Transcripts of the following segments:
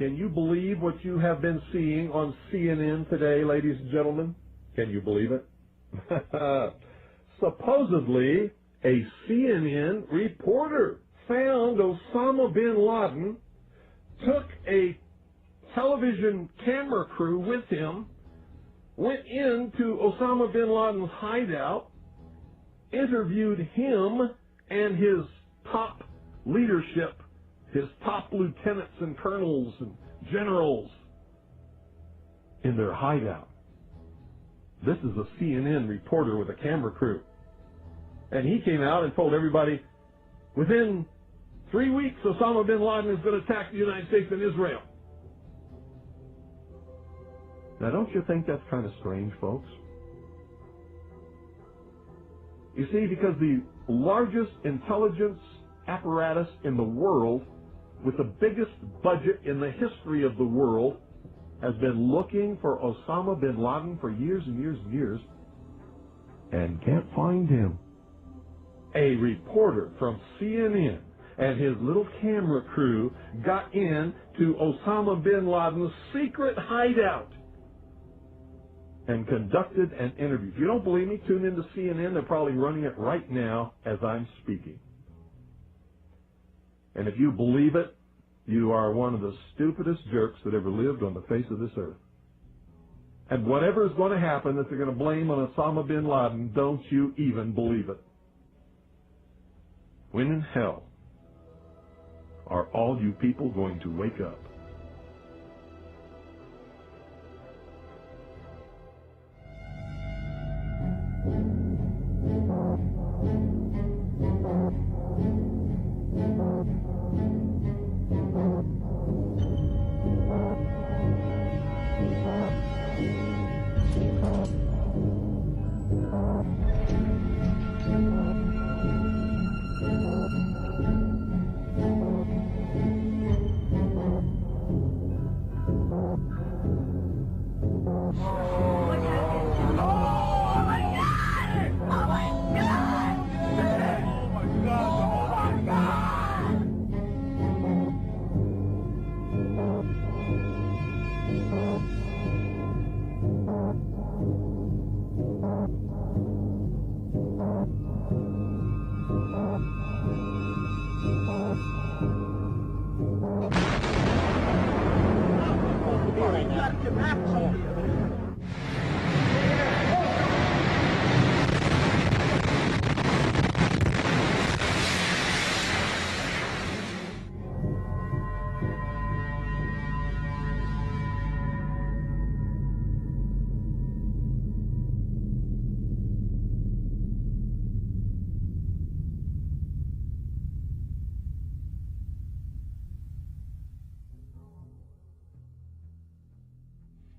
Can you believe what you have been seeing on CNN today, ladies and gentlemen? Can you believe it? Supposedly, a CNN reporter found Osama bin Laden, took a television camera crew with him, went into Osama bin Laden's hideout, interviewed him and his top leadership, his top lieutenants and colonels and generals in their hideout. This is a CNN reporter with a camera crew. And he came out and told everybody, within 3 weeks, Osama bin Laden is going to attack the United States and Israel. Now, don't you think that's kind of strange, folks? You see, because the largest intelligence apparatus in the world, with the biggest budget in the history of the world, has been looking for Osama bin Laden for years and years and years, and can't find him. A reporter from CNN and his little camera crew got in to Osama bin Laden's secret hideout and conducted an interview. If you don't believe me, tune into CNN. They're probably running it right now as I'm speaking. And if you believe it, you are one of the stupidest jerks that ever lived on the face of this earth. And whatever is going to happen that they're going to blame on Osama bin Laden, don't you even believe it. When in hell are all you people going to wake up?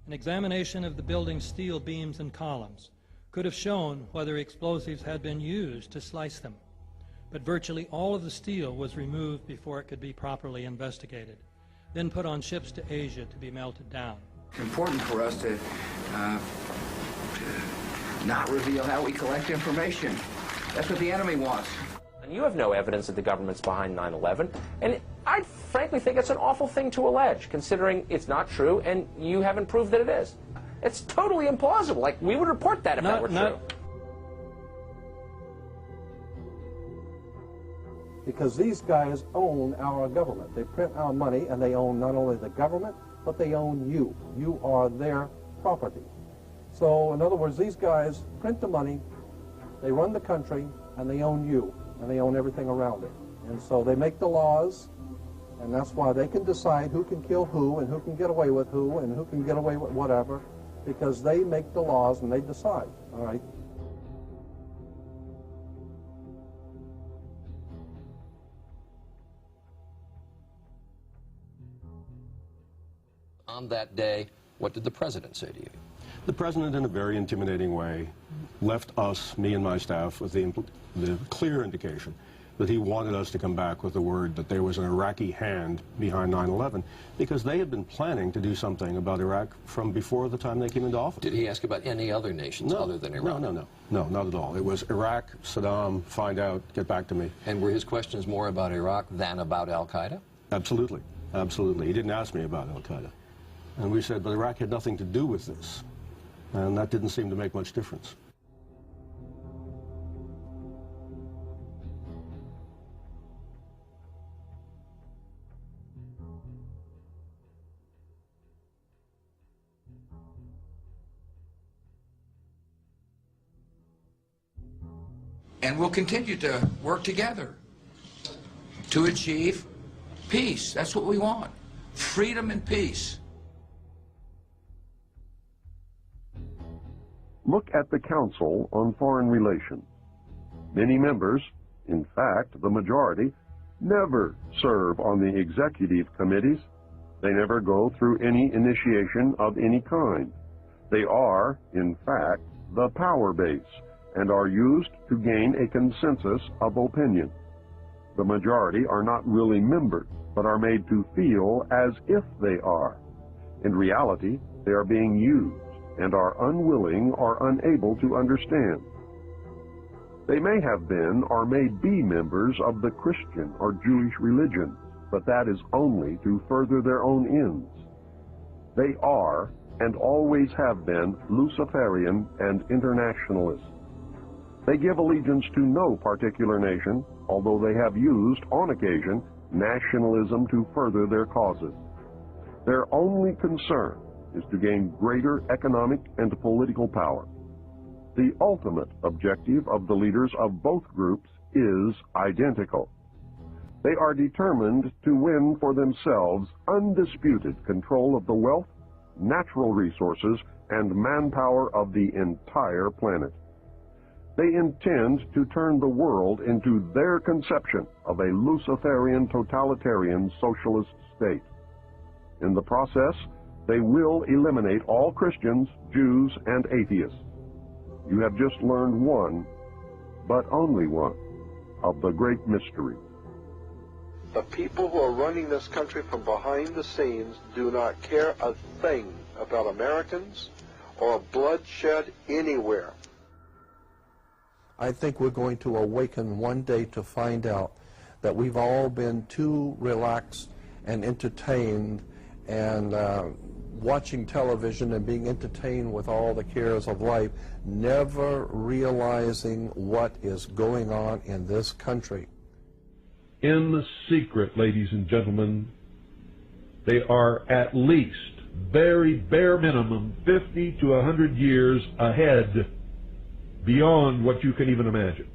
An examination of the building's steel beams and columns could have shown whether explosives had been used to slice them, but virtually all of the steel was removed before it could be properly investigated, then put on ships to Asia to be melted down. It's important for us to not reveal how we collect information. That's what the enemy wants. And you have no evidence that the government's behind 9/11, and I frankly think it's an awful thing to allege, considering it's not true, and you haven't proved that it is. It's totally implausible. Like, we would report that if that were true. Because these guys own our government. They print our money, and they own not only the government, but they own you. You are their property. So, in other words, these guys print the money, they run the country, and they own you, and they own everything around it. And so they make the laws, and that's why they can decide who can kill who, and who can get away with who, and who can get away with whatever, because they make the laws and they decide, all right? On that day, what did the president say to you? The president, in a very intimidating way, left us, me and my staff, with the clear indication that he wanted us to come back with the word that there was an Iraqi hand behind 9/11, because they had been planning to do something about Iraq from before the time they came into office. Did he ask about any other nations other than Iraq? No, not at all. It was Iraq, Saddam, find out, get back to me. And were his questions more about Iraq than about al-Qaeda? Absolutely. Absolutely. He didn't ask me about al-Qaeda. And we said, but Iraq had nothing to do with this. And that didn't seem to make much difference. And we'll continue to work together to achieve peace. That's what we want. Freedom and peace. Look at the Council on Foreign Relations. Many members, in fact, the majority, never serve on the executive committees. They never go through any initiation of any kind. They are, in fact, the power base and are used to gain a consensus of opinion. The majority are not really members, but are made to feel as if they are. In reality, they are being used and are unwilling or unable to understand. They may have been or may be members of the Christian or Jewish religion, but that is only to further their own ends. They are and always have been Luciferian and internationalists. They give allegiance to no particular nation, although they have used, on occasion, nationalism to further their causes. Their only concern is to gain greater economic and political power. The ultimate objective of the leaders of both groups is identical. They are determined to win for themselves undisputed control of the wealth, natural resources, and manpower of the entire planet. They intend to turn the world into their conception of a Luciferian totalitarian socialist state. In the process, they will eliminate all Christians, Jews, and atheists. You have just learned one, but only one, of the great mystery. The people who are running this country from behind the scenes do not care a thing about Americans or bloodshed anywhere. I think we're going to awaken one day to find out that we've all been too relaxed and entertained and watching television and being entertained with all the cares of life, never realizing what is going on in this country. In the secret, ladies and gentlemen, they are at least, very bare minimum, 50 to 100 years ahead, beyond what you can even imagine.